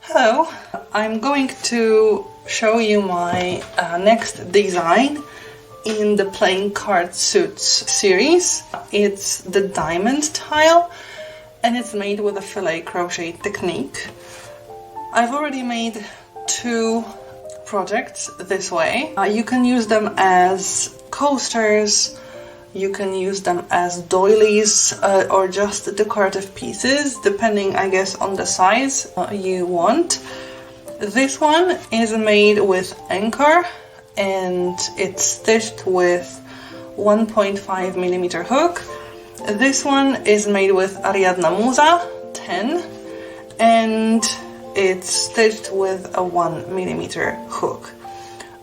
Hello, I'm going to show you my next design in the Playing Card Suits series. It's the diamond tile and it's made with a filet crochet technique. I've already made 2 projects this way. You can use them as coasters, you can use them as doilies or just decorative pieces, depending, I guess, on the size you want. This one is made with anchor and it's stitched with 1.5mm hook. This one is made with Ariadna Musa 10 and it's stitched with a 1mm hook.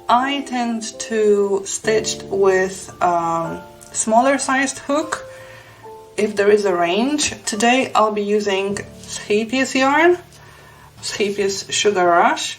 I tend to stitch with smaller sized hook if there is a range. Today I'll be using Schapies yarn, Schapies Sugar Rush,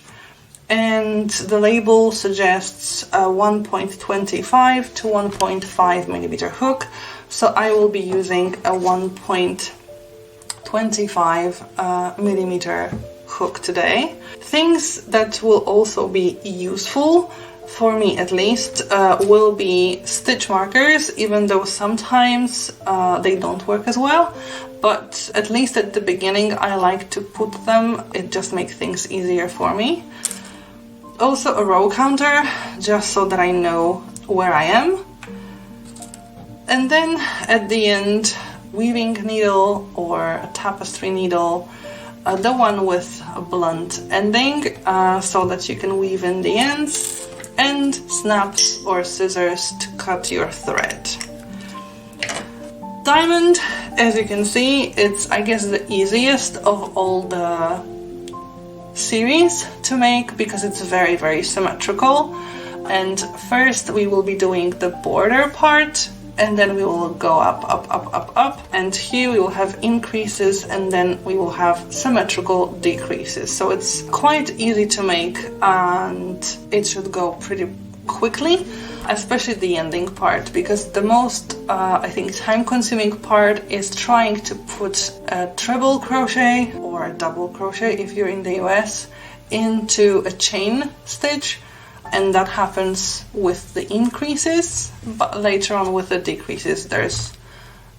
and the label suggests a 1.25 to 1.5mm hook, so I will be using a 1.25mm hook today. Things that will also be useful, for me at least, will be stitch markers, even though sometimes they don't work as well, but at least at the beginning I like to put them. It just makes things easier for me. Also a row counter, just so that I know where I am. And then at the end, weaving needle or a tapestry needle, the one with a blunt ending, so that you can weave in the ends, and snaps or scissors to cut your thread. Diamond, as you can see, it's, I guess, the easiest of all the series to make because it's very, very symmetrical. And first we will be doing the border part, and then we will go up, and here we will have increases, and then we will have symmetrical decreases. So it's quite easy to make and it should go pretty quickly, especially the ending part, because the most I think time-consuming part is trying to put a treble crochet or a double crochet if you're in the US into a chain stitch. And that happens with the increases, but later on with the decreases there's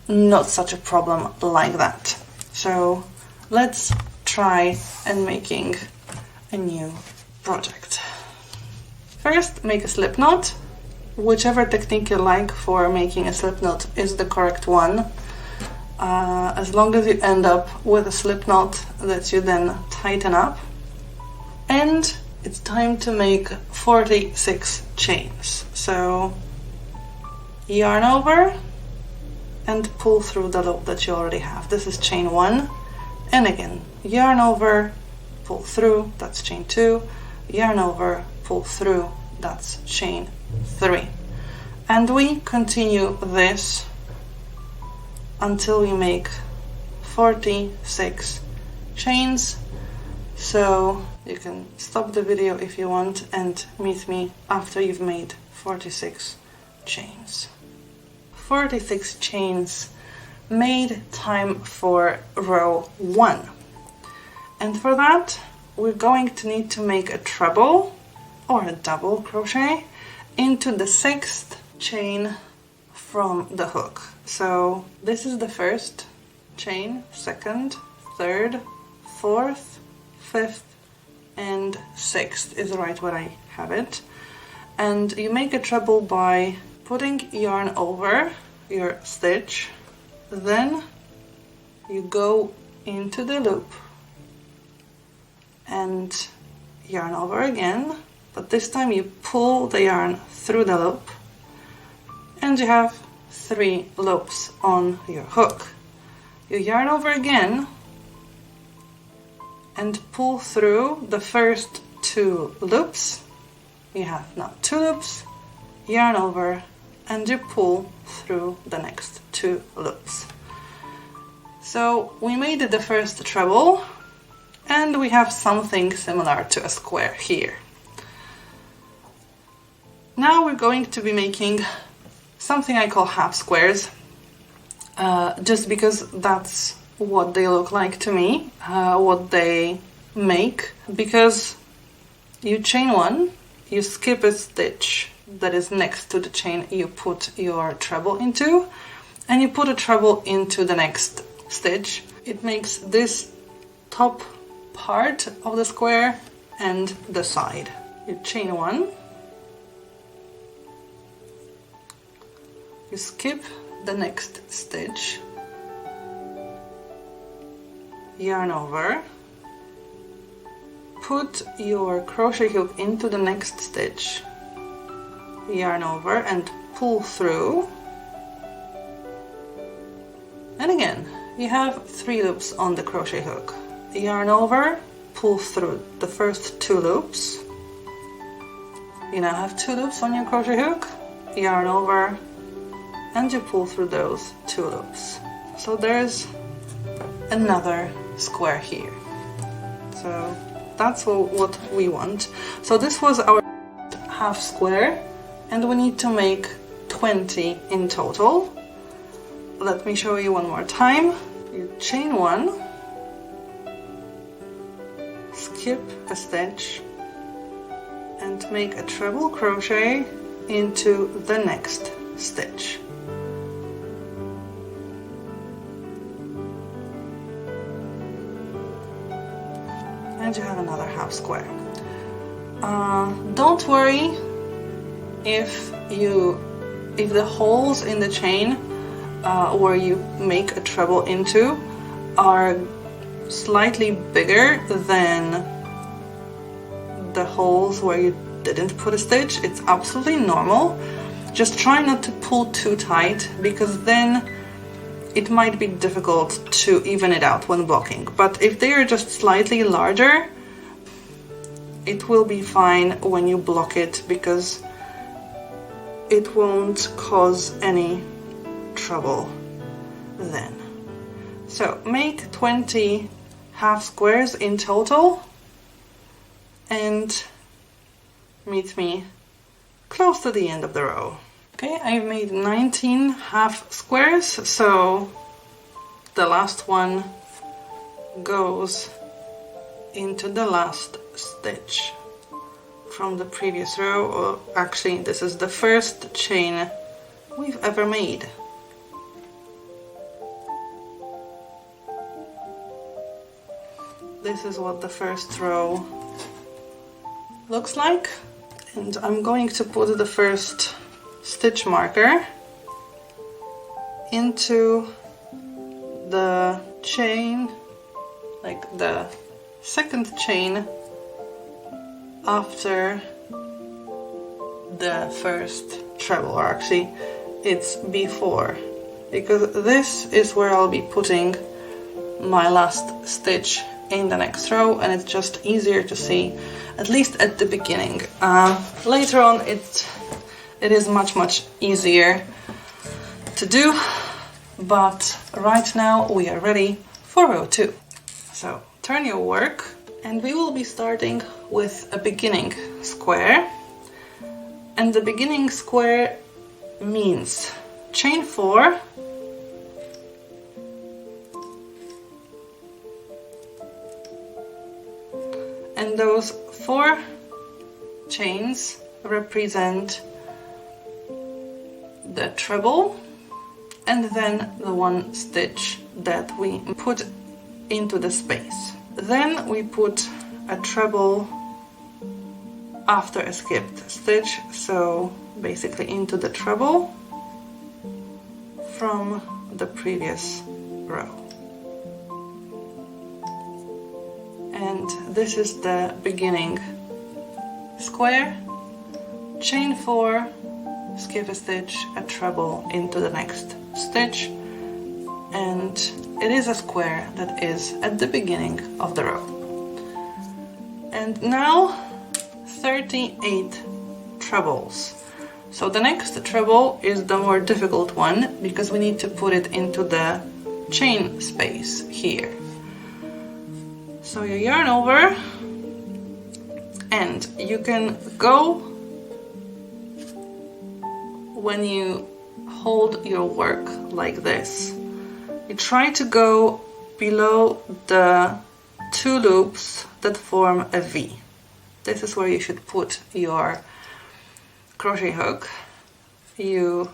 not such a problem like that. So let's try and making a new project. First, make a slip knot. Whichever technique you like for making a slip knot is the correct one. As long as you end up with a slip knot that you then tighten up. And it's time to make 46 chains. So yarn over and pull through the loop that you already have. This is chain 1, and again yarn over, pull through, that's chain 2, yarn over, pull through, that's chain 3. And we continue this until we make 46 chains. So you can stop the video if you want and meet me after you've made 46 chains. 46 chains made, time for row 1. And for that we're going to need to make a treble or a double crochet into the 6th chain from the hook. So this is the first chain, 2nd, 3rd, 4th, 5th, and 6th is right where I have it. And you make a treble by putting yarn over your stitch, then you go into the loop and yarn over again, but this time you pull the yarn through the loop and you have 3 loops on your hook. You yarn over again and pull through the first 2 loops. You have now 2 loops, yarn over, and you pull through the next 2 loops. So we made the first treble and we have something similar to a square here. Now we're going to be making something I call half squares, just because that's what they look like to me, what they make, because you chain one, you skip a stitch that is next to the chain you put your treble into, and you put a treble into the next stitch. It makes this top part of the square and the side. You chain one, you skip the next stitch, yarn over, put your crochet hook into the next stitch, yarn over and pull through, and again you have 3 loops on the crochet hook. Yarn over, pull through the first 2 loops. You now have 2 loops on your crochet hook, yarn over, and you pull through those 2 loops. So there's another square here. So that's what we want. So this was our half square, and we need to make 20 in total. Let me show you one more time. You chain one, skip a stitch, and make a treble crochet into the next stitch. And you have another half square. Don't worry if the holes in the chain where you make a treble into are slightly bigger than the holes where you didn't put a stitch. It's absolutely normal. Just try not to pull too tight, because then it might be difficult to even it out when blocking. But if they are just slightly larger, it will be fine when you block it, because it won't cause any trouble then. So make 20 half squares in total and meet me close to the end of the row. Okay, I've made 19 half squares, so the last one goes into the last stitch from the previous row, or actually this is the first chain we've ever made. This is what the first row looks like, and I'm going to put the first stitch marker into the chain, like the second chain after the first treble, or actually it's before, because this is where I'll be putting my last stitch in the next row, and it's just easier to see, at least at the beginning. Later on it is much easier to do, but right now we are ready for row 2. So turn your work, and we will be starting with a beginning square, and the beginning square means chain 4, and those 4 chains represent the treble and then the 1 stitch that we put into the space. Then we put a treble after a skipped stitch, so basically into the treble from the previous row. And this is the beginning square. Chain 4, skip a stitch, a treble into the next stitch, and it is a square that is at the beginning of the row. And now 38 trebles. So the next treble is the more difficult one, because we need to put it into the chain space here. So you yarn over, and you can go, when you hold your work like this, you try to go below the 2 loops that form a V. This is where you should put your crochet hook. You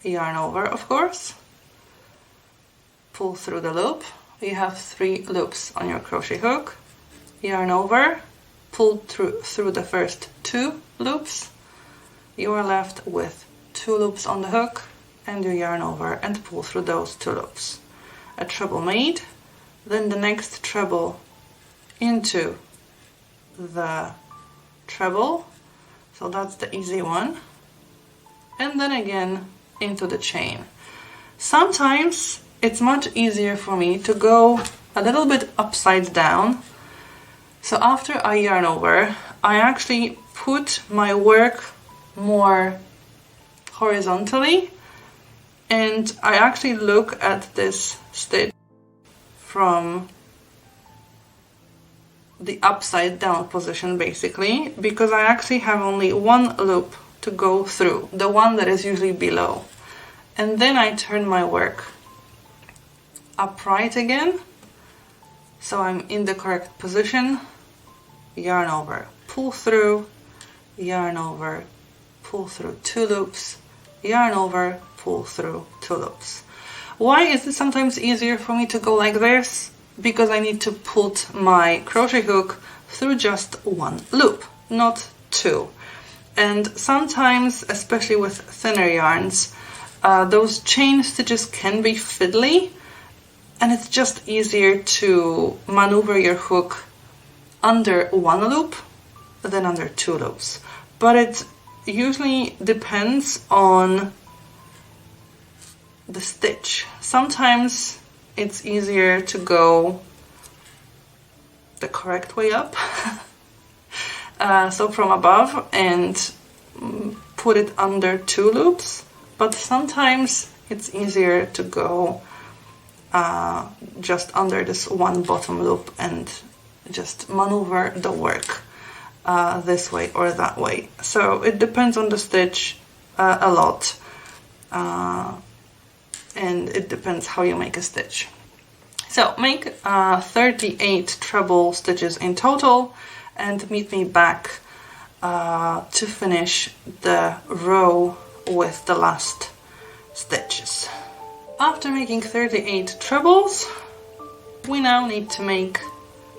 yarn over, of course, pull through the loop. You have 3 loops on your crochet hook, yarn over, pull through the first 2 loops. You are left with 2 loops on the hook, and you yarn over and pull through those 2 loops. A treble made, then the next treble into the treble, so that's the easy one, and then again into the chain. Sometimes it's much easier for me to go a little bit upside down, so after I yarn over, I actually put my work more horizontally, and I actually look at this stitch from the upside down position, basically, because I actually have only 1 loop to go through, the one that is usually below, and then I turn my work upright again, so I'm in the correct position, yarn over, pull through, yarn over, pull through 2 loops, yarn over, pull through 2 loops. Why is it sometimes easier for me to go like this? Because I need to put my crochet hook through just 1 loop, not 2. And sometimes, especially with thinner yarns, those chain stitches can be fiddly, and it's just easier to maneuver your hook under 1 loop than under 2 loops. But it usually depends on the stitch. Sometimes it's easier to go the correct way up, so from above, and put it under 2 loops, but sometimes it's easier to go just under this 1 bottom loop and just maneuver the work this way or that way. So it depends on the stitch a lot, and it depends how you make a stitch. So make 38 treble stitches in total, and meet me back to finish the row with the last stitches. After making 38 trebles, we now need to make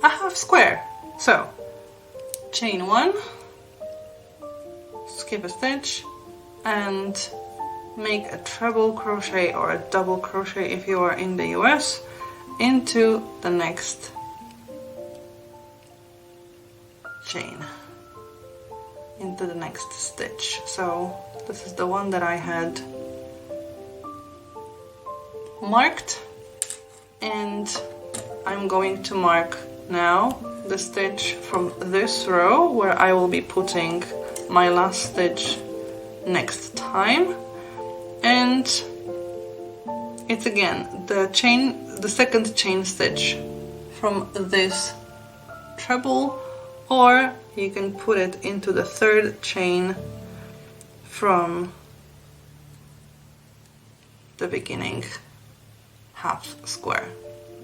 a half square. So chain 1, skip a stitch, and make a treble crochet or a double crochet if you are in the US into the next chain, into the next stitch. So this is the one that I had marked, and I'm going to mark now the stitch from this row where I will be putting my last stitch next time. And it's again the second chain stitch from this treble, or you can put it into the 3rd chain from the beginning half square.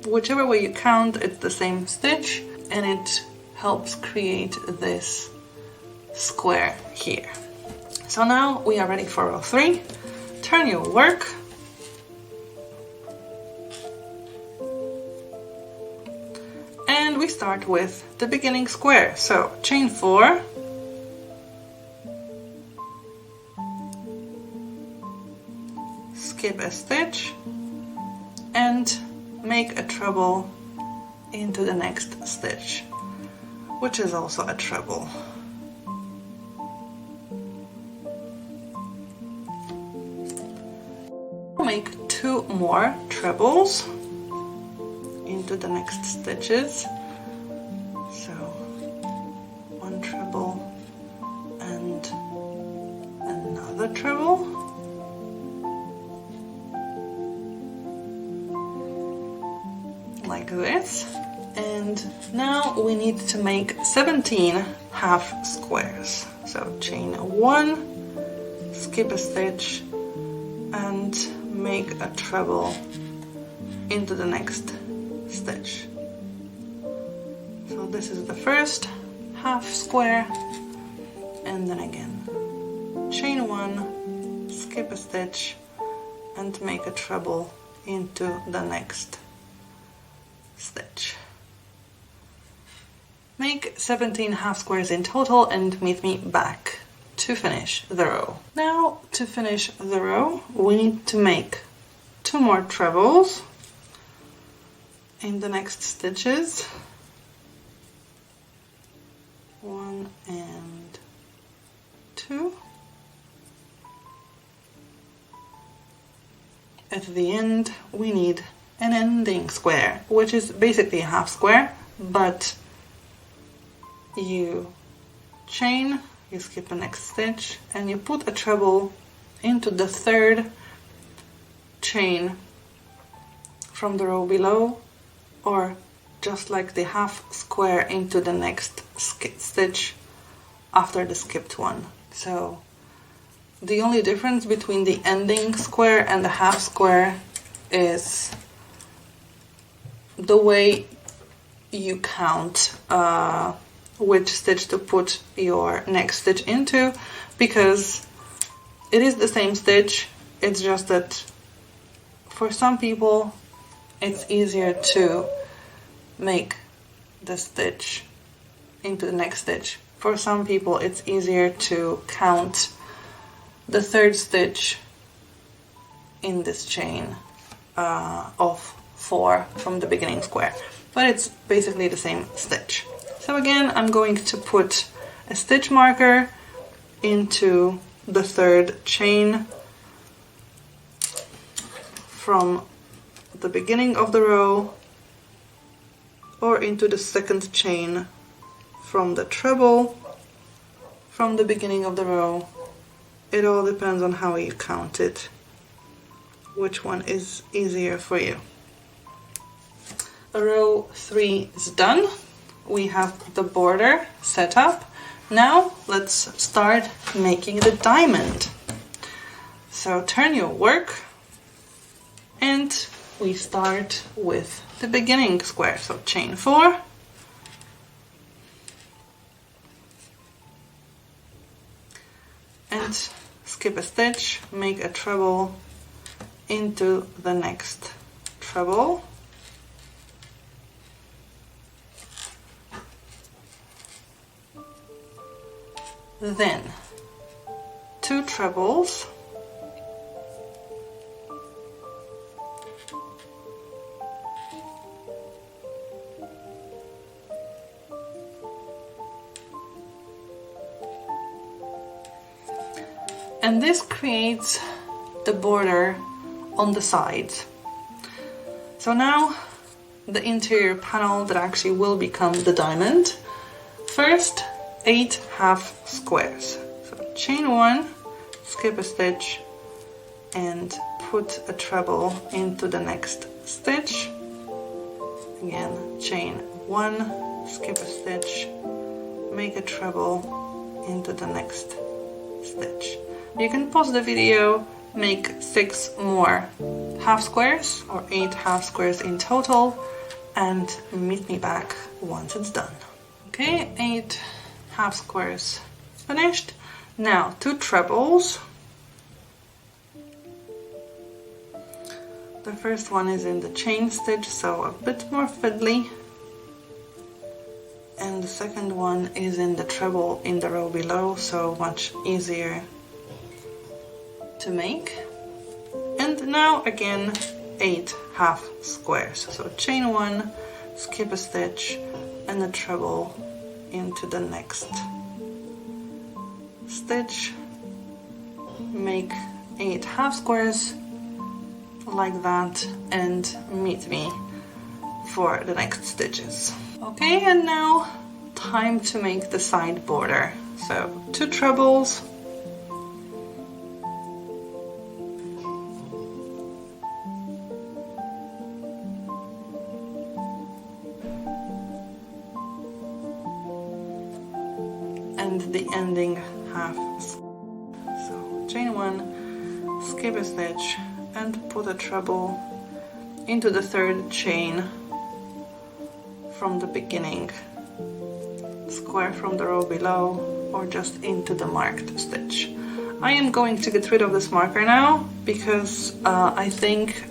Whichever way you count, it's the same stitch, and it helps create this square here. So now we are ready for row 3. Turn your work, and we start with the beginning square. So chain 4, skip a stitch, and make a treble into the next stitch, which is also a treble. Make 2 more trebles into the next stitches. So 1 treble and another treble. Like this. And now we need to make 17 half squares. So chain 1, skip a stitch, and make a treble into the next stitch. So this is the first half square, and then again chain 1, skip a stitch, and make a treble into the next stitch. Make 17 half squares in total and meet me back to finish the row. Now, to finish the row, we need to make 2 more trebles in the next stitches. 1 and 2. At the end, we need an ending square, which is basically a half square, but you chain, you skip the next stitch, and you put a treble into the third chain from the row below, or just like the half square into the next stitch after the skipped one. So the only difference between the ending square and the half square is the way you count which stitch to put your next stitch into, because it is the same stitch, it's just that for some people it's easier to make the stitch into the next stitch. For some people it's easier to count the third stitch in this chain of 4 from the beginning square, but it's basically the same stitch. So again, I'm going to put a stitch marker into the third chain from the beginning of the row, or into the second chain from the treble from the beginning of the row. It all depends on how you count it, which one is easier for you. Row 3 is done. We have the border set up. Now let's start making the diamond. So turn your work, and we start with the beginning square. So chain 4, and skip a stitch, make a treble into the next treble. Then 2 trebles, and this creates the border on the sides. So now the interior panel that actually will become the diamond. First, 8 half squares. So chain 1, skip a stitch, and put a treble into the next stitch. Again, chain 1, skip a stitch, make a treble into the next stitch. You can pause the video, make 6 more half squares, or 8 half squares in total, and meet me back once it's done. Okay, 8 half squares finished. Now 2 trebles. The first one is in the chain stitch, so a bit more fiddly, and the second one is in the treble in the row below, so much easier to make. And now again 8 half squares. So chain 1, skip a stitch, and a treble into the next stitch. Make 8 half squares like that, and meet me for the next stitches. Okay, and now time to make the side border. So 2 trebles, and the ending half. So chain 1, skip a stitch, and put a treble into the third chain from the beginning square from the row below, or just into the marked stitch. I am going to get rid of this marker now because I think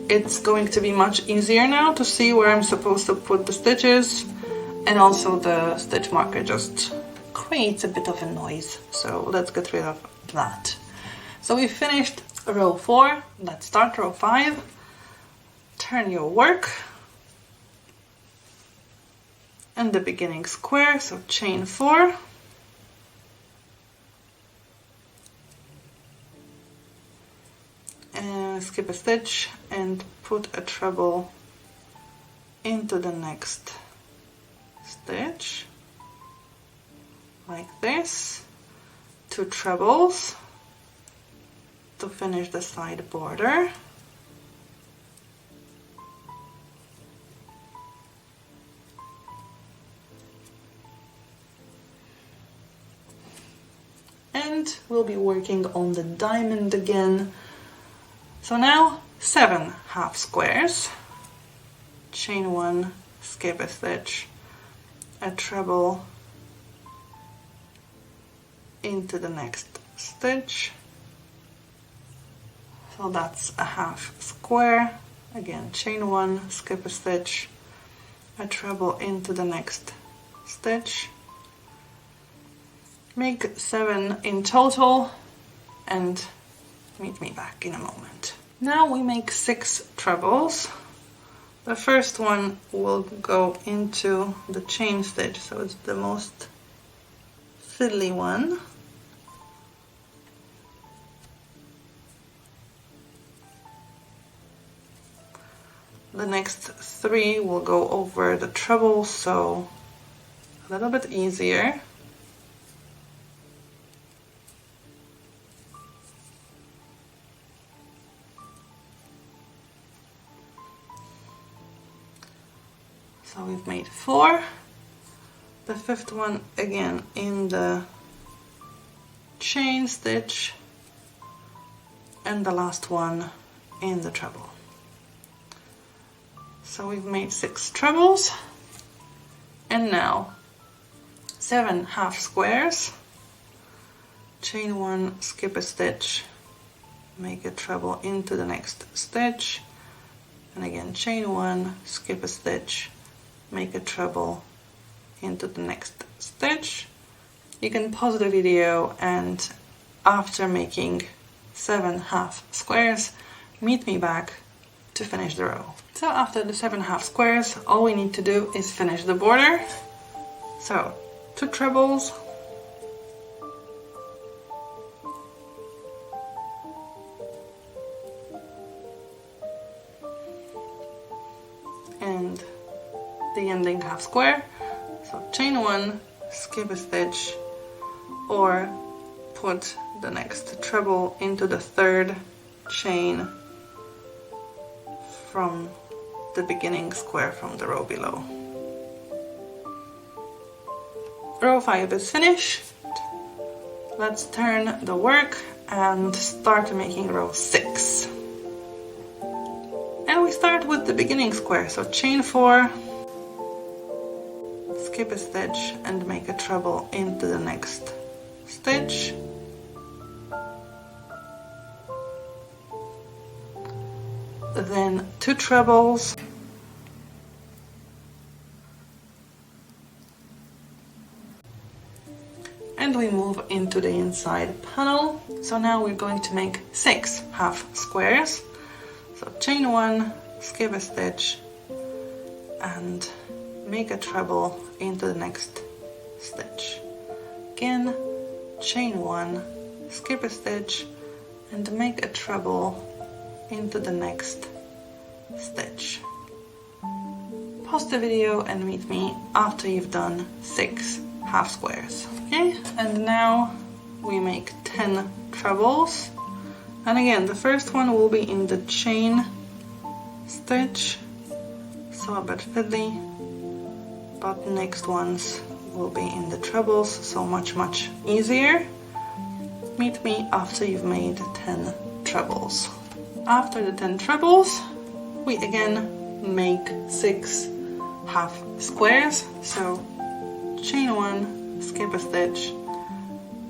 it's going to be much easier now to see where I'm supposed to put the stitches, and also the stitch marker just creates a bit of a noise, so let's get rid of that. So we finished row 4, let's start row 5. Turn your work and the beginning square, so chain 4, and skip a stitch and put a treble into the next stitch like this, 2 trebles to finish the side border, and we'll be working on the diamond again. So now 7 half squares, chain 1, skip a stitch, a treble into the next stitch, so that's a half square, again chain 1, skip a stitch, a treble into the next stitch, make 7 in total, and meet me back in a moment. Now we make 6 trebles. The first one will go into the chain stitch, so it's the most fiddly one. The next 3 will go over the treble, so a little bit easier. So we've made 4. The 5th one again in the chain stitch, and the last one in the treble. So we've made 6 trebles, and now 7 half squares, chain 1, skip a stitch, make a treble into the next stitch, and again chain 1, skip a stitch, make a treble into the next stitch. You can pause the video, and after making 7 half squares, meet me back to finish the row. So after the 7 half squares, all we need to do is finish the border. So 2 trebles, and the ending half square, so chain 1, skip a stitch, or put the next treble into the 3rd chain from the beginning square from the row below. Row 5 is finished. Let's turn the work and start making row 6. And we start with the beginning square, so chain 4, skip a stitch and make a treble into the next stitch, then 2 trebles, and we move into the inside panel. So now we're going to make 6 half squares, so chain 1, skip a stitch, and make a treble into the next stitch. Again, chain 1, skip a stitch, and make a treble into the next stitch. Pause the video and meet me after you've done 6 half squares. Okay, and now we make 10 trebles, and again the first one will be in the chain stitch, so a bit fiddly, but next ones will be in the trebles, so much easier. Meet me after you've made 10 trebles. After the 10 trebles, we again make 6 half squares. So chain 1, skip a stitch,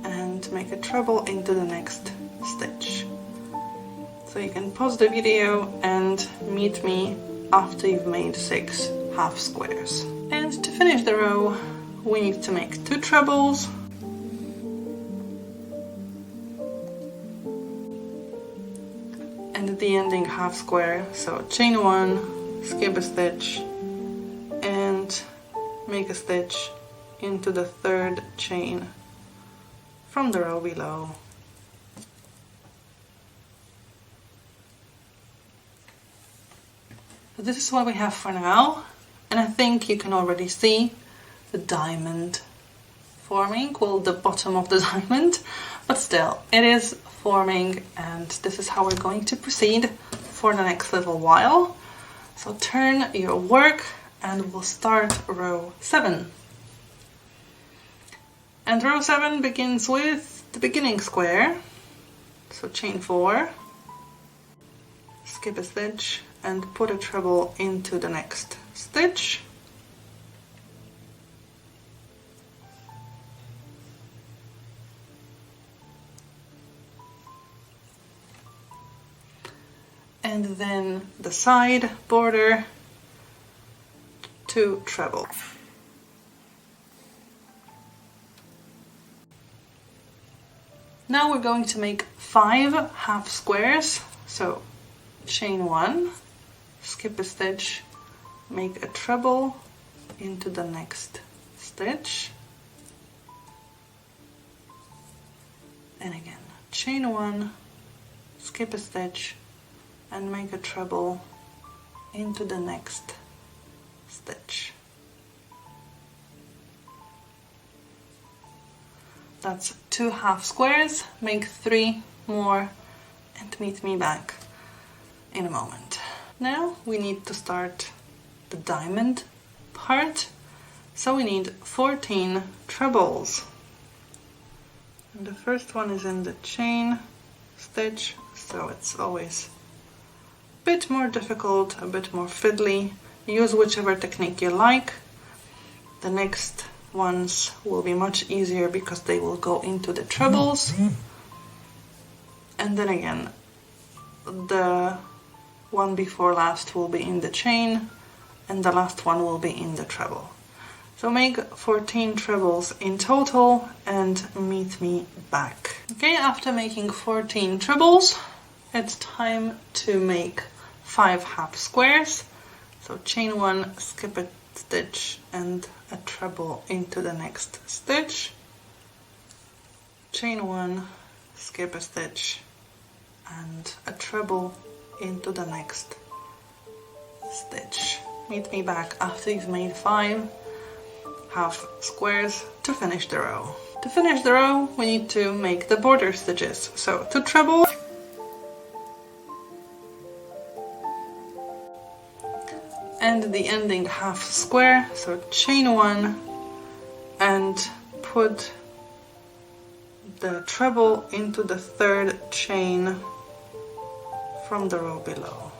and make a treble into the next stitch. So you can pause the video and meet me after you've made 6 half squares. And to finish the row, we need to make 2 trebles. And the ending half square, so chain 1, skip a stitch, and make a stitch into the 3rd chain from the row below. So this is what we have for now, and I think you can already see the diamond forming, well, the bottom of the diamond, but still it is forming, and this is how we're going to proceed for the next little while. So turn your work and we'll start row 7. And row 7 begins with the beginning square, so chain 4, skip a stitch, and put a treble into the next stitch. And then the side border, 2 trebles. Now we're going to make 5 half squares, so chain 1, skip a stitch, make a treble into the next stitch, and again chain 1, skip a stitch, and make a treble into the next stitch. That's 2 half squares, make 3 more and meet me back in a moment. Now we need to start the diamond part, so we need 14 trebles. And the first one is in the chain stitch, so it's always a bit more difficult, a bit more fiddly. Use whichever technique you like. The next ones will be much easier because they will go into the trebles. And then again, the one before last will be in the chain, and the last one will be in the treble. So make 14 trebles in total and meet me back. Okay, after making 14 trebles, it's time to make 5 half squares. So chain 1, skip a stitch, and a treble into the next stitch. Chain 1, skip a stitch, and a treble into the next stitch. Meet me back after you've made 5 half squares to finish the row. To finish the row, we need to make the border stitches. So 2 trebles, and the ending half square, so chain 1 and put the treble into the 3rd chain from the row below.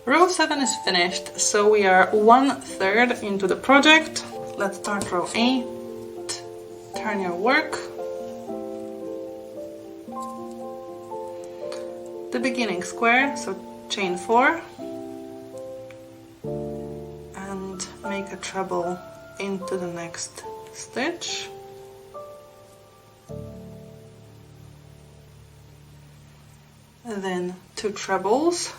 Row 7 is finished, so we are 1/3 into the project. Let's start row 8. Turn your work. The beginning square, so chain 4, and make a treble into the next stitch. And then 2 trebles.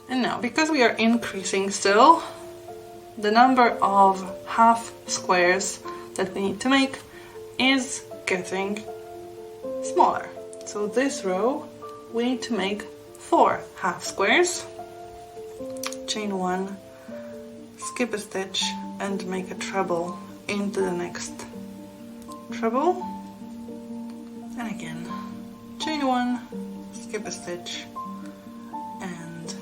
And now, because we are increasing still, the number of half squares that we need to make is getting smaller. So this row we need to make 4 half squares. Chain 1, skip a stitch, and make a treble into the next treble. And again, chain 1, skip a stitch, and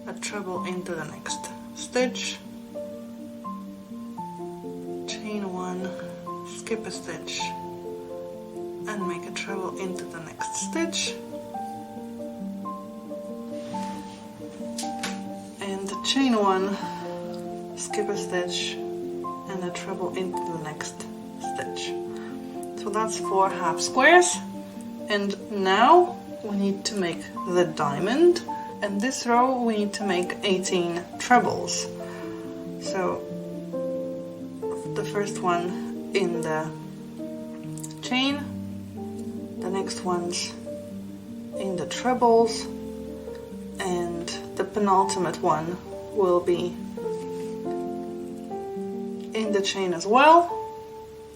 a treble into the next stitch. Chain 1, skip a stitch and make a treble into the next stitch, and chain 1, skip a stitch and a treble into the next stitch. So that's 4 half squares, and now we need to make the diamond, and this row we need to make 18 trebles. So the first one in the chain, the next ones in the trebles, and the penultimate one will be in the chain as well,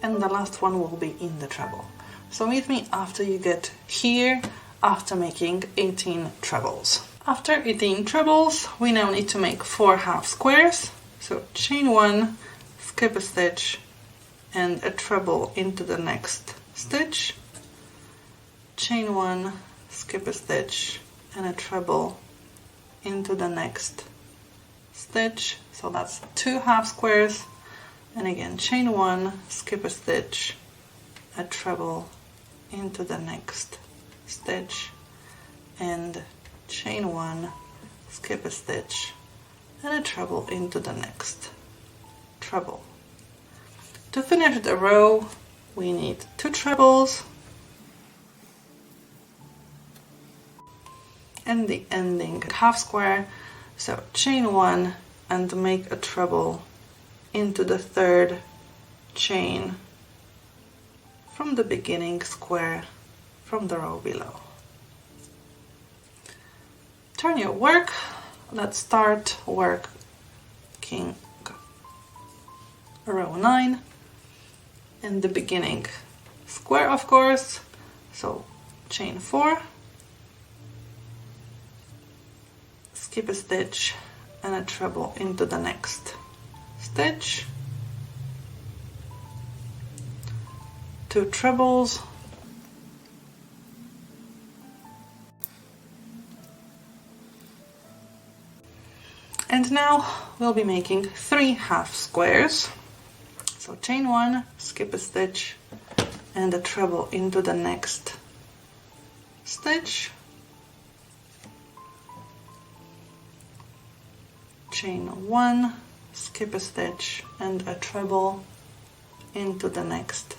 and the last one will be in the treble. So meet me after you get here, after making 18 trebles. After 18 trebles, we now need to make 4 half squares. So chain 1, skip a stitch and a treble into the next stitch, chain 1, skip a stitch and a treble into the next stitch. So that's 2 half squares, and again chain 1, skip a stitch, a treble into the next stitch, and chain 1, skip a stitch and a treble into the next treble. To finish the row we need 2 trebles and the ending half square. So chain 1 and make a treble into the 3rd chain from the beginning square from the row below. Turn your work. Let's start working row 9 in the beginning square, of course. So chain 4, skip a stitch and a treble into the next stitch, 2 trebles, and now we'll be making 3 half squares. So chain 1, skip a stitch and a treble into the next stitch, chain 1, skip a stitch and a treble into the next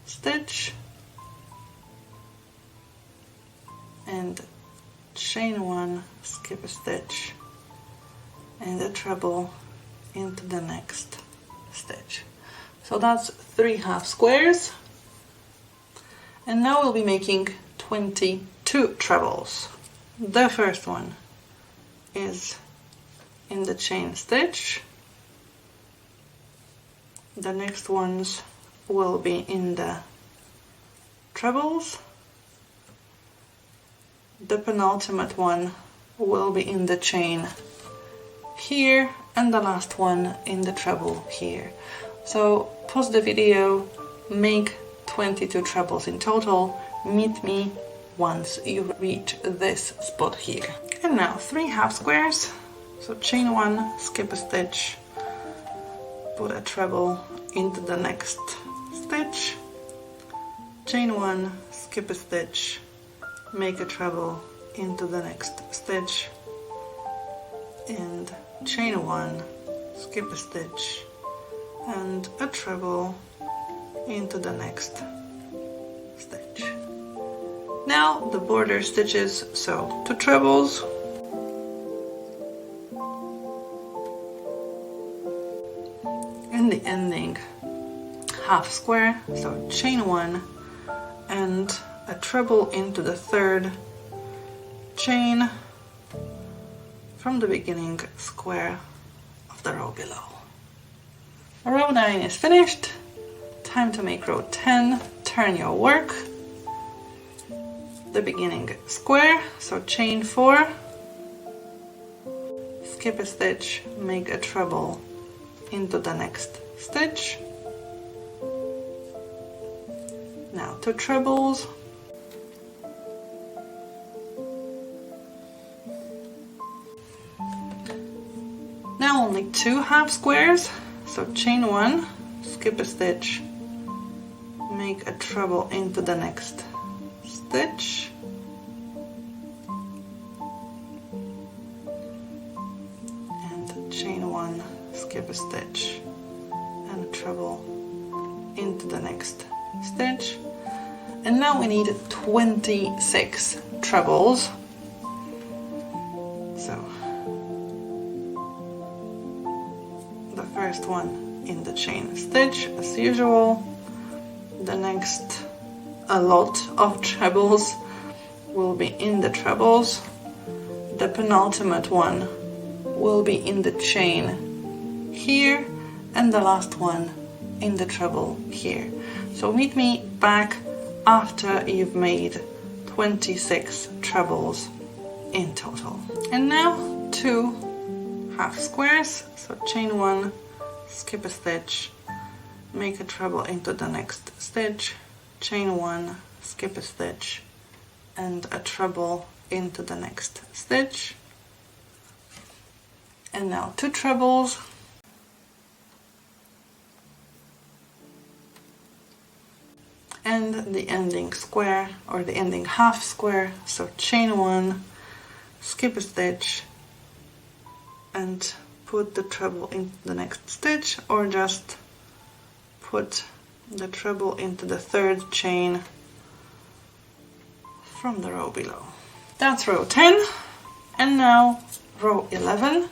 stitch, and chain 1, skip a stitch and a treble into the next stitch. So that's 3 half squares, and now we'll be making 22 trebles. The first one is in the chain stitch, the next ones will be in the trebles, the penultimate one will be in the chain here, and the last one in the treble here. So pause the video, make 22 trebles in total, meet me once you reach this spot here. And now 3 half squares. So chain 1, skip a stitch, put a treble into the next stitch, chain 1, skip a stitch, make a treble into the next stitch, and chain 1, skip a stitch and a treble into the next stitch. Now the border stitches, so 2 trebles, and the ending half square, so chain 1 and a treble into the 3rd chain from the beginning square of the row below. Row 9 is finished. Time to make row 10. Turn your work. The beginning square, so chain 4, skip a stitch, make a treble into the next stitch. Now 2 trebles, now only 2 half squares, so chain 1, skip a stitch make a treble into the next stitch, and chain one, skip a stitch, and a treble into the next stitch. And now we need 26 trebles. So the first one in the chain stitch as usual, the next a lot of trebles will be in the trebles, the penultimate one will be in the chain here, and the last one in the treble here. So meet me back after you've made 26 trebles in total. And now 2 half squares, so chain one, skip a stitch, make a treble into the next stitch, chain one, skip a stitch, and a treble into the next stitch. And now 2 trebles, and the ending square or the ending half square, so chain one, skip a stitch, and put the treble into the next stitch, or just put the treble into the third chain from the row below. That's row 10. And now row 11.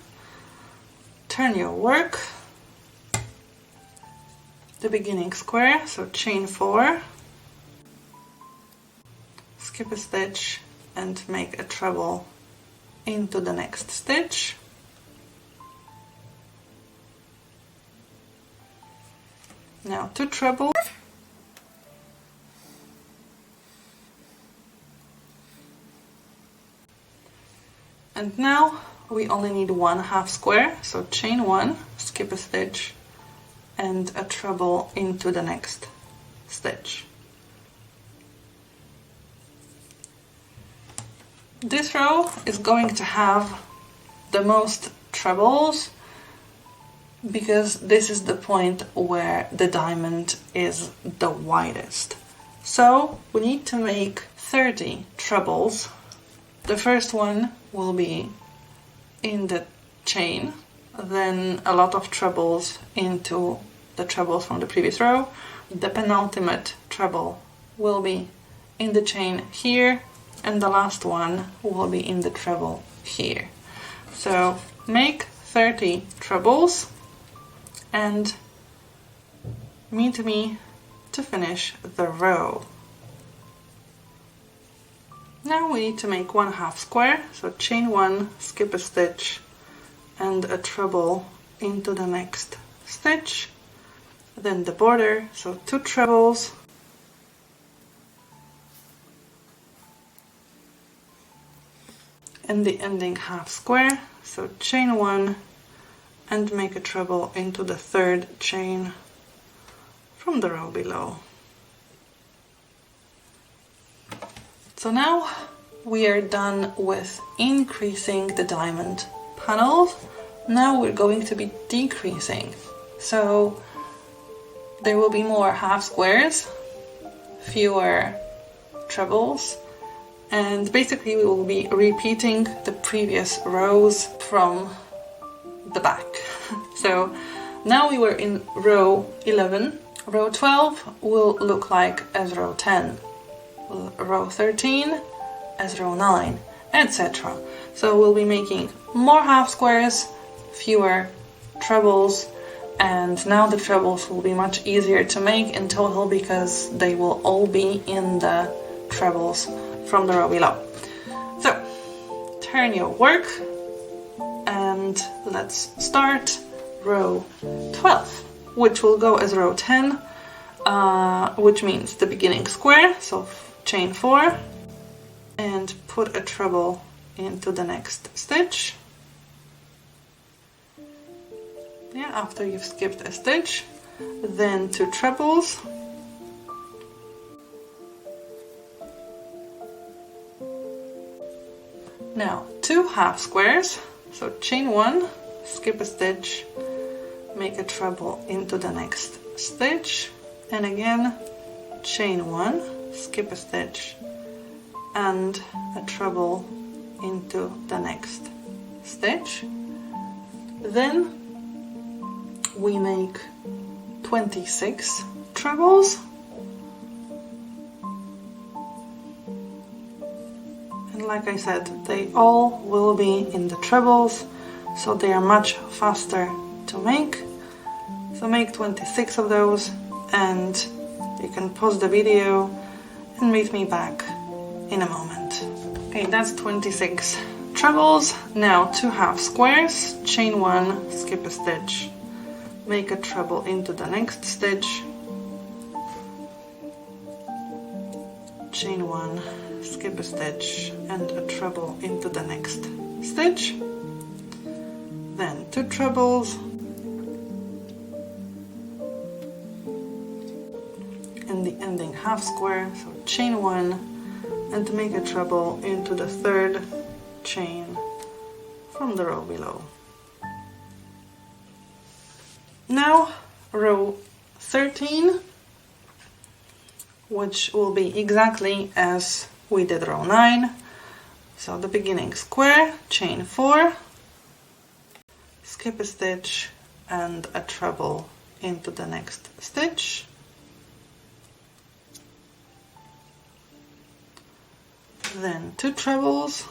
Turn your work, the beginning square, so chain 4, skip a stitch, and make a treble into the next stitch. Now 2 trebles, and now we only need 1 half square, so chain 1, skip a stitch, and a treble into the next stitch. This row is going to have the most trebles because this is the point where the diamond is the widest. So we need to make 30 trebles. The first one will be in the chain, then a lot of trebles into the trebles from the previous row. The penultimate treble will be in the chain here, and the last one will be in the treble here. So make 30 trebles and meet me to finish the row. Now we need to make 1 half square, so chain 1, skip a stitch, and a treble into the next stitch. Then the border, so 2 trebles, and the ending half square, so chain 1 and make a treble into the third chain from the row below. So now we are done with increasing the diamond panels. Now we're going to be decreasing. So there will be more half squares, fewer trebles, and basically we will be repeating the previous rows from the back. So now we were in row 11. Row 12 will look like as row 10, row 13 as row 9, etc. So we'll be making more half squares, fewer trebles, and now the trebles will be much easier to make in total because they will all be in the trebles from the row below. So turn your work and let's start row 12, which will go as row 10, which means the beginning square, so chain 4, and put a treble into the next stitch. Yeah, after you've skipped a stitch, then 2 trebles, now 2 half squares, so chain 1, skip a stitch, make a treble into the next stitch, and again chain 1, skip a stitch, and a treble into the next stitch. Then we make 26 trebles, and like I said, they all will be in the trebles, so they are much faster to make. So make 26 of those, and you can pause the video and meet me back in a moment. Okay, that's 26 trebles. Now 2 half squares, chain 1, skip a stitch, make a treble into the next stitch, chain 1, skip a stitch, and a treble into the next stitch. Then 2 trebles, and the ending half square, so chain 1 and make a treble into the 3rd chain from the row below. Now row 13, which will be exactly as we did row 9. So the beginning square, chain 4, skip a stitch and a treble into the next stitch. Then 2 trebles,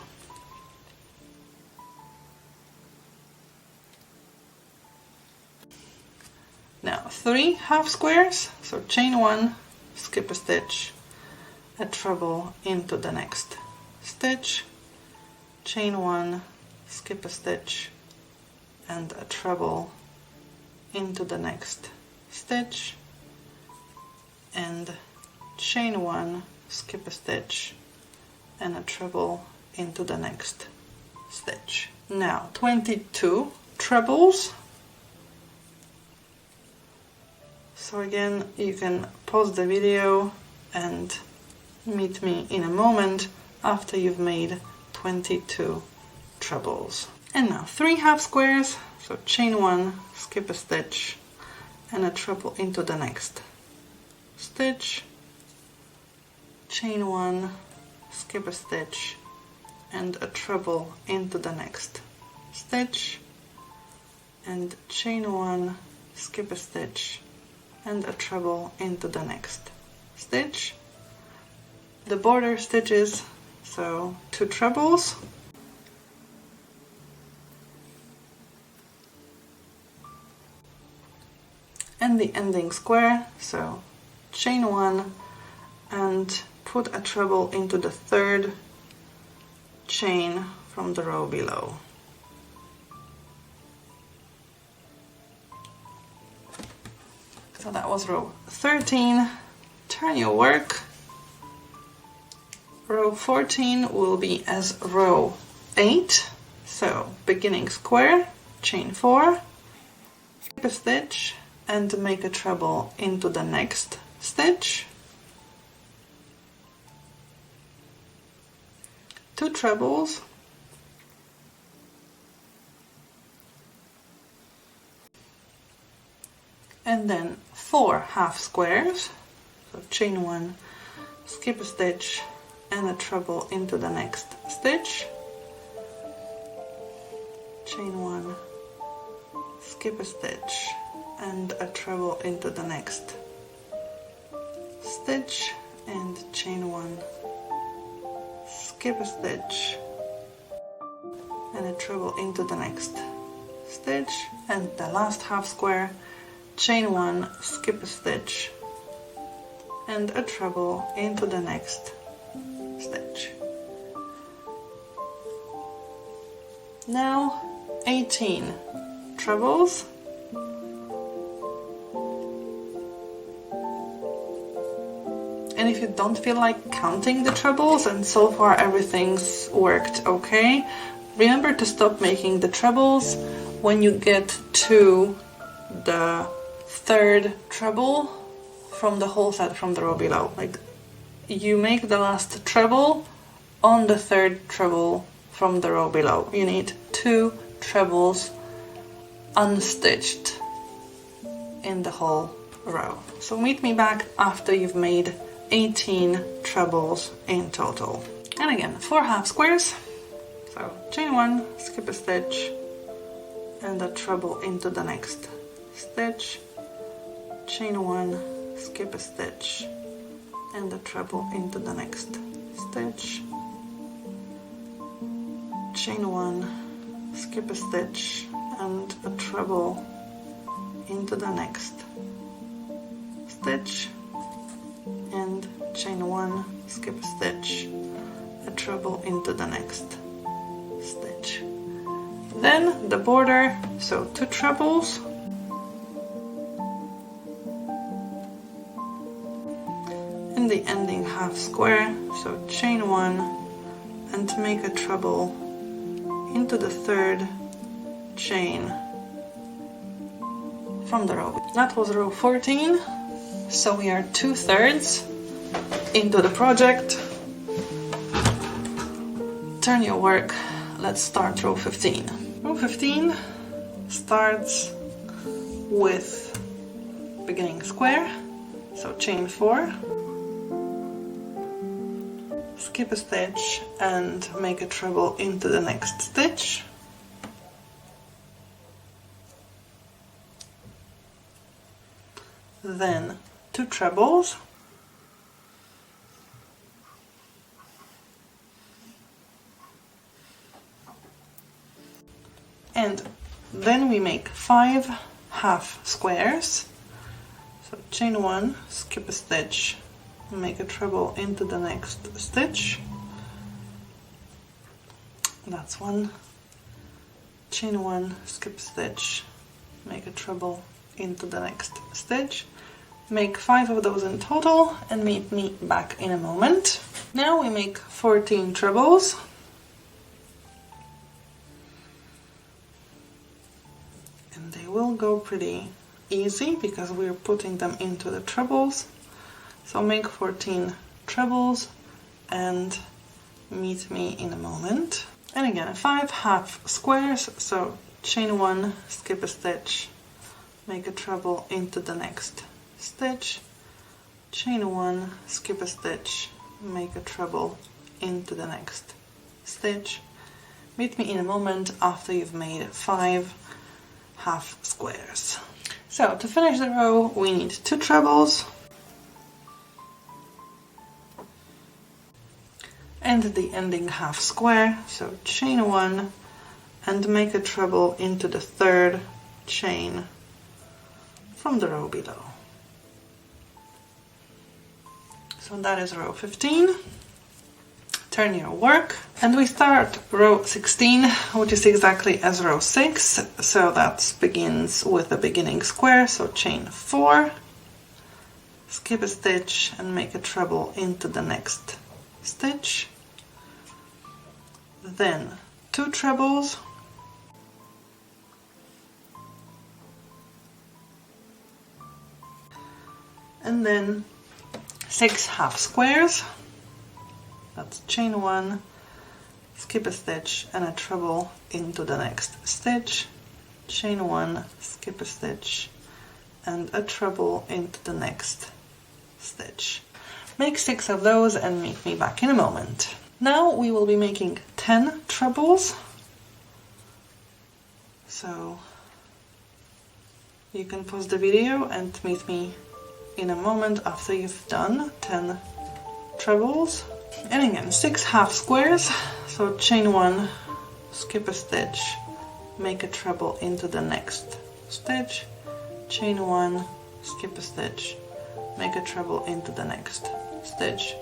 now 3 half squares, so chain 1, skip a stitch, a treble into the next stitch, chain 1, skip a stitch, and a treble into the next stitch, and chain 1, skip a stitch, and a treble into the next stitch. Now 22 trebles. So again, you can pause the video and meet me in a moment after you've made 22 trebles. And now 3 half squares, so chain 1, skip a stitch, and a treble into the next stitch, chain 1, skip a stitch, and a treble into the next stitch, and chain 1, skip a stitch, and a treble into the next stitch. The border stitches, so 2 trebles, and the ending square, so chain 1 and put a treble into the 3rd chain from the row below. So that was row 13. Turn your work. Row 14 will be as row 8. So beginning square, chain 4, skip a stitch and make a treble into the next stitch, 2 trebles, and then 4 half squares, so chain 1, skip a stitch and a treble into the next stitch, chain 1, skip a stitch and a treble into the next stitch, and chain 1, skip a stitch and a treble into the next stitch, and the last half square, chain 1, skip a stitch and a treble into the next stitch. Now 18 trebles, and if you don't feel like counting the trebles and so far everything's worked okay, remember to stop making the trebles when you get to the 3rd treble from the whole set from the row below. Like, you make the last treble on the 3rd treble from the row below. You need 2 trebles unstitched in the whole row. So meet me back after you've made 18 trebles in total. And again, 4 half squares. So chain 1, skip a stitch, and a treble into the next stitch, chain 1, skip a stitch, and a treble into the next stitch, chain 1, skip a stitch, and a treble into the next stitch, and chain 1, skip a stitch, a treble into the next stitch. Then the border, so 2 trebles, in the ending half square, so chain 1 and make a treble into the 3rd chain from the row. That was row 14, so we are 2/3 into the project. Turn your work, let's start row 15. Row 15 starts with beginning square, so chain 4, skip a stitch and make a treble into the next stitch, then 2 trebles, and then we make 5 half squares, so chain 1, skip a stitch, make a treble into the next stitch, that's 1, chain 1, skip a stitch, make a treble into the next stitch, make 5 of those in total, and meet me back in a moment. Now we make 14 trebles, and they will go pretty easy because we're putting them into the trebles. So make 14 trebles and meet me in a moment. And again, 5 half squares, so chain 1, skip a stitch, make a treble into the next stitch, chain 1, skip a stitch, make a treble into the next stitch. Meet me in a moment after you've made 5 half squares. So to finish the row we need 2 trebles and the ending half square, so chain 1 and make a treble into the 3rd chain from the row below. So that is row 15. Turn your work, and we start row 16, which is exactly as row 6, so that begins with a beginning square, so chain 4, skip a stitch and make a treble into the next stitch, then 2 trebles, and then 6 half squares, that's chain 1, skip a stitch and a treble into the next stitch, chain 1, skip a stitch and a treble into the next stitch. Make 6 of those and meet me back in a moment. Now we will be making 10 trebles, so you can pause the video and meet me in a moment after you've done 10 trebles. And again, 6 half squares, so chain 1, skip a stitch, make a treble into the next stitch, chain 1, skip a stitch, make a treble into the next stitch.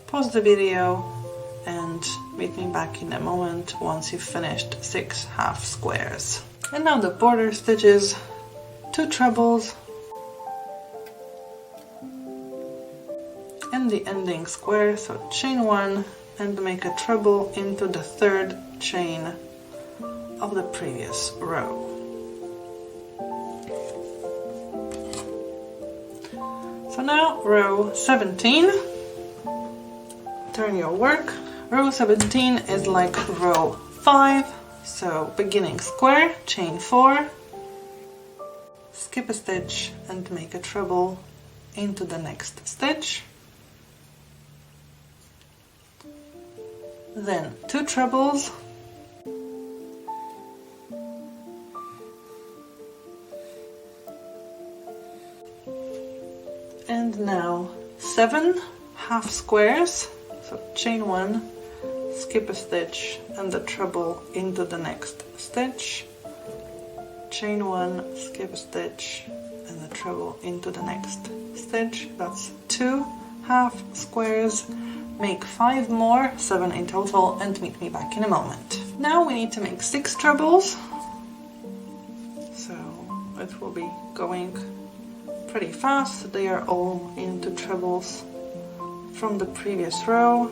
Pause the video and meet me back in a moment once you've finished 6 half squares. And now the border stitches, 2 trebles, and the ending square, so chain 1 and make a treble into the 3rd chain of the previous row. So now row 17, turn your work. Row 17 is like row 5, so beginning square, chain 4, skip a stitch and make a treble into the next stitch, then 2 trebles, and now 7 half squares, so chain 1, skip a stitch and a treble into the next stitch, chain 1, skip a stitch and a treble into the next stitch. That's 2 half squares. Make 5 more, 7 in total, and meet me back in a moment. Now we need to make 6 trebles, so it will be going pretty fast. They are all into trebles from the previous row.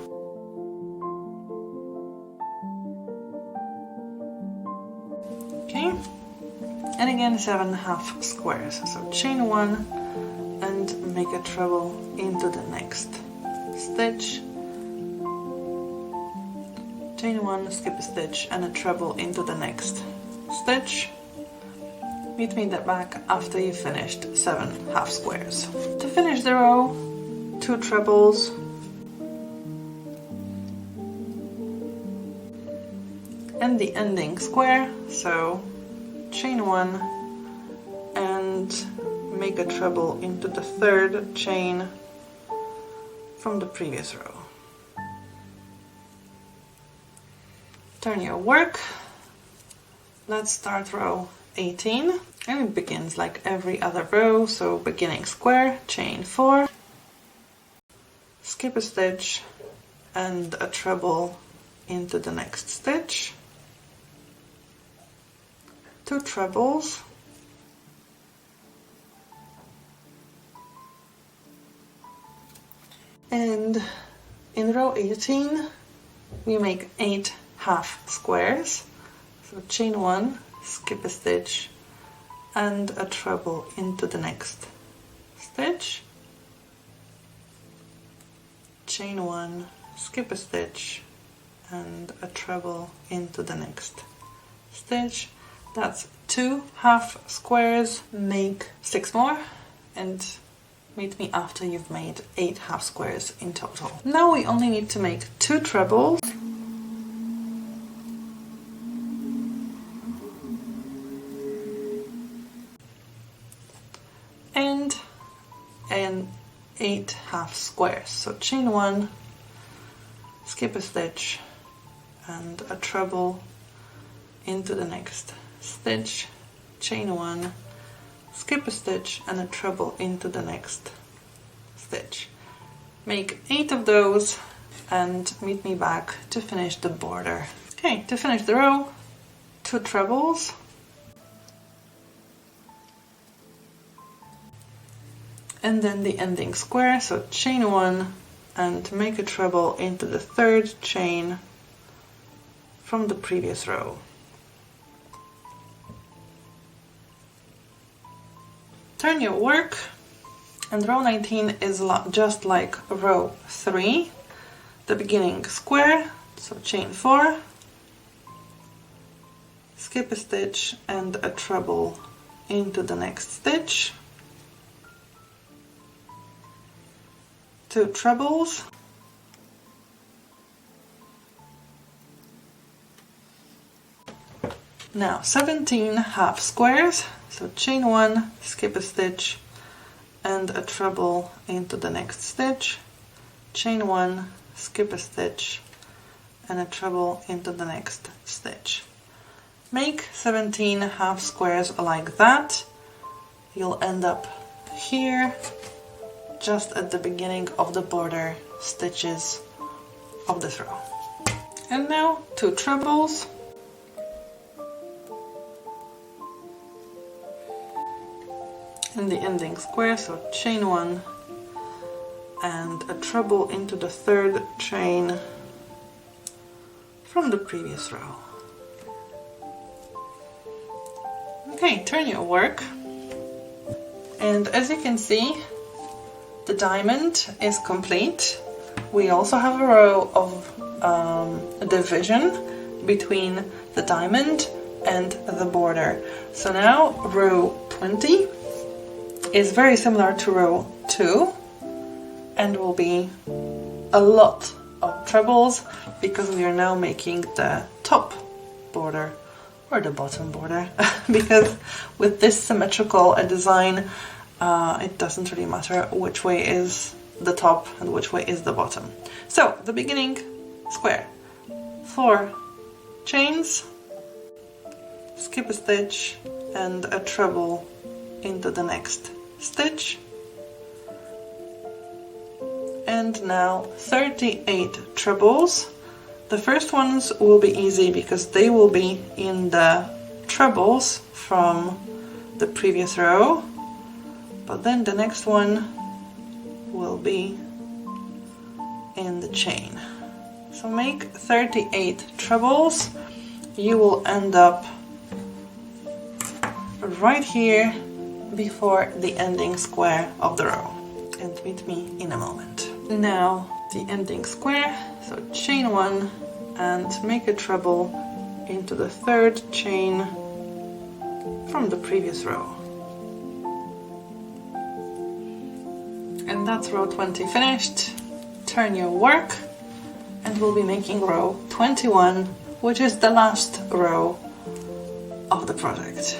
Okay, and again 7 half squares, so chain 1 and make a treble into the next stitch, chain 1, skip a stitch and a treble into the next stitch. Meet me back after you finished 7 half squares. To finish the row, 2 trebles, and the ending square, so chain 1 and make a treble into the 3rd chain from the previous row. Turn your work. Let's start row 18, and it begins like every other row, so beginning square, chain 4, skip a stitch and a treble into the next stitch, 2 trebles, and in row 18 we make 8 half squares, so chain 1, skip a stitch and a treble into the next stitch, chain 1, skip a stitch and a treble into the next stitch. That's 2 half squares. Make 6 more and meet me after you've made 8 half squares in total. Now we only need to make 2 trebles, and 8 half squares, so chain 1, skip a stitch and a treble into the next stitch, chain 1, skip a stitch and a treble into the next stitch. Make 8 of those and meet me back to finish the border. Okay, to finish the row, 2 trebles, and then the ending square, so chain 1 and make a treble into the 3rd chain from the previous row. Turn your work, and row 19 is just like row 3, the beginning square, so chain 4, skip a stitch and a treble into the next stitch, 2 trebles, now 17 half squares, so chain 1, skip a stitch and a treble into the next stitch, chain 1, skip a stitch and a treble into the next stitch. Make 17 half squares like that. You'll end up here just at the beginning of the border stitches of this row. And now 2 trebles, in the ending square, so chain 1 and a treble into the 3rd chain from the previous row. Okay, turn your work, and as you can see, the diamond is complete. We also have a row of a division between the diamond and the border. So now row 20 is very similar to row 2 and will be a lot of trebles because we are now making the top border or the bottom border because with this symmetrical a design it doesn't really matter which way is the top and which way is the bottom. So the beginning square, 4 chains, skip a stitch and a treble into the next stitch, and now 38 trebles. The first ones will be easy because they will be in the trebles from the previous row, but then the next one will be in the chain. So make 38 trebles. You will end up right here before the ending square of the row, and meet me in a moment. Now the ending square, so chain 1 and make a treble into the 3rd chain from the previous row. And that's row 20 finished. Turn your work and we'll be making row 21, which is the last row of the project.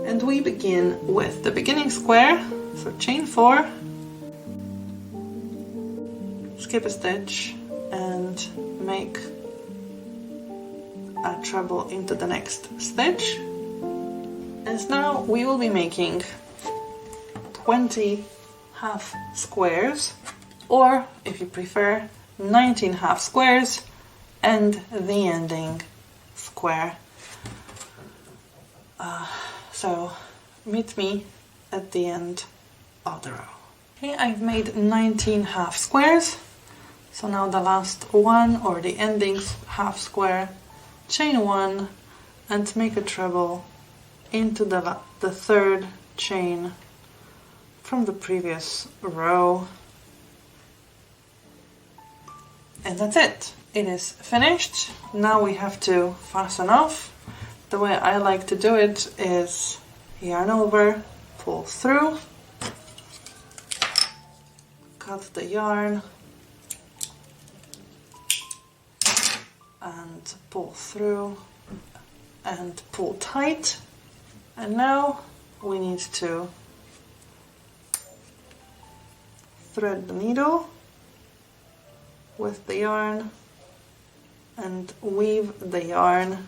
And we begin with the beginning square, so chain 4, skip a stitch and make a treble into the next stitch. And now we will be making 20 half squares, or if you prefer 19 half squares and the ending square. So meet me at the end of the row. Okay, I've made 19 half squares. So now the last one, or the ending half square, chain 1 and make a treble into the 3rd chain from the previous row. And that's it. It is finished. Now we have to fasten off. The way I like to do it is yarn over, pull through, cut the yarn and pull through and pull tight. And now we need to thread the needle with the yarn and weave the yarn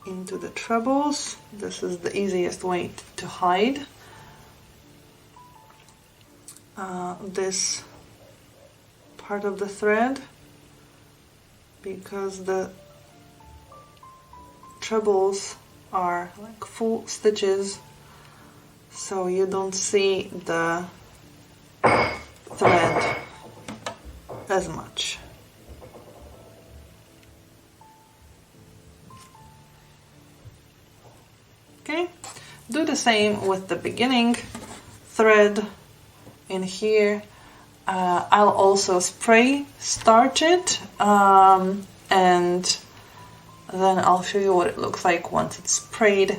into the trebles. This is the easiest way to hide this part of the thread, because the trebles are like full stitches, so you don't see the thread as much. Okay, do the same with the beginning thread in here. I'll also spray starch it and then I'll show you what it looks like once it's sprayed,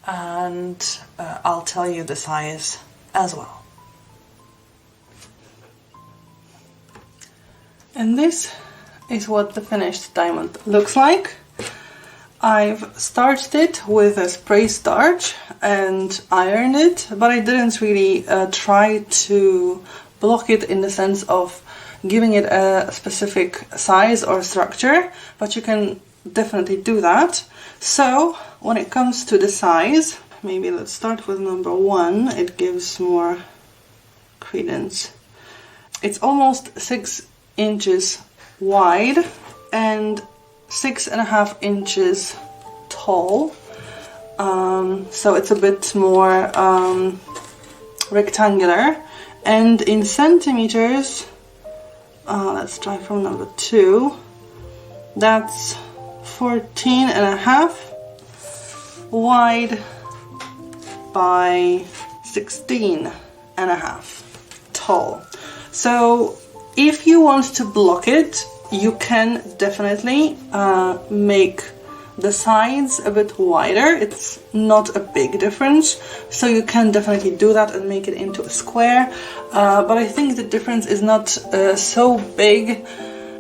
and I'll tell you the size as well. And this is what the finished diamond looks like. I've starched it with a spray starch and ironed it, but I didn't really try to block it in the sense of giving it a specific size or structure, but you can definitely do that. So when it comes to the size, maybe let's start with number 1, it gives more credence. It's almost 6 inches wide and 6.5 inches tall, so it's a bit more rectangular. And in centimeters, let's try from number 2, that's 14.5 wide by 16.5 tall. So if you want to block it, you can definitely make the sides a bit wider. It's not a big difference, so you can definitely do that and make it into a square, but I think the difference is not so big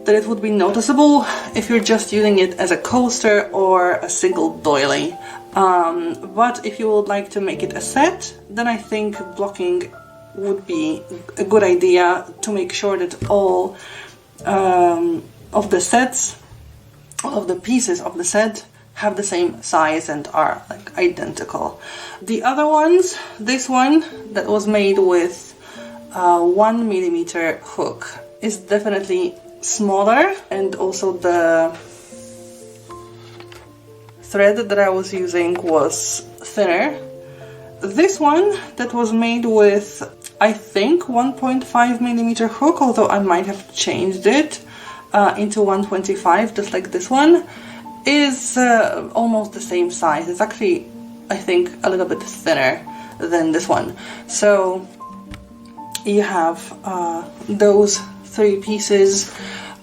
that it would be noticeable if you're just using it as a coaster or a single doily. But if you would like to make it a set, then I think blocking would be a good idea to make sure that all of the sets, all of the pieces of the set have the same size and are like identical. The other ones, this one that was made with a 1mm hook is definitely smaller, and also the thread that I was using was thinner. This one that was made with, I think, 1.5mm hook, although I might have changed it into 125, just like this one, is almost the same size. It's actually, I think, a little bit thinner than this one. So you have those three pieces,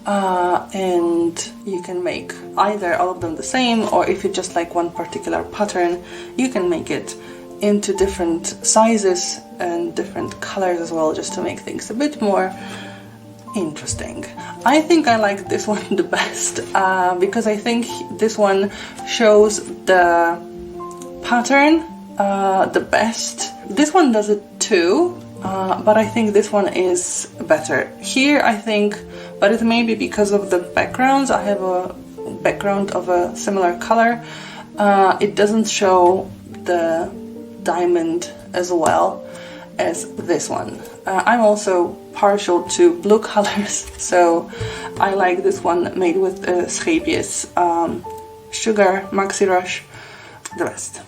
and you can make either all of them the same, or if you just like one particular pattern, you can make it into different sizes and different colors as well, just to make things a bit more interesting. I think I like this one the best because I think this one shows the pattern the best. This one does it too, but I think this one is better. Here I think, but it may be because of the backgrounds. I have a background of a similar color. It doesn't show the diamond as well as this one. I'm also partial to blue colors, so I like this one made with Scheepjes Sugar Maxi Rush the best.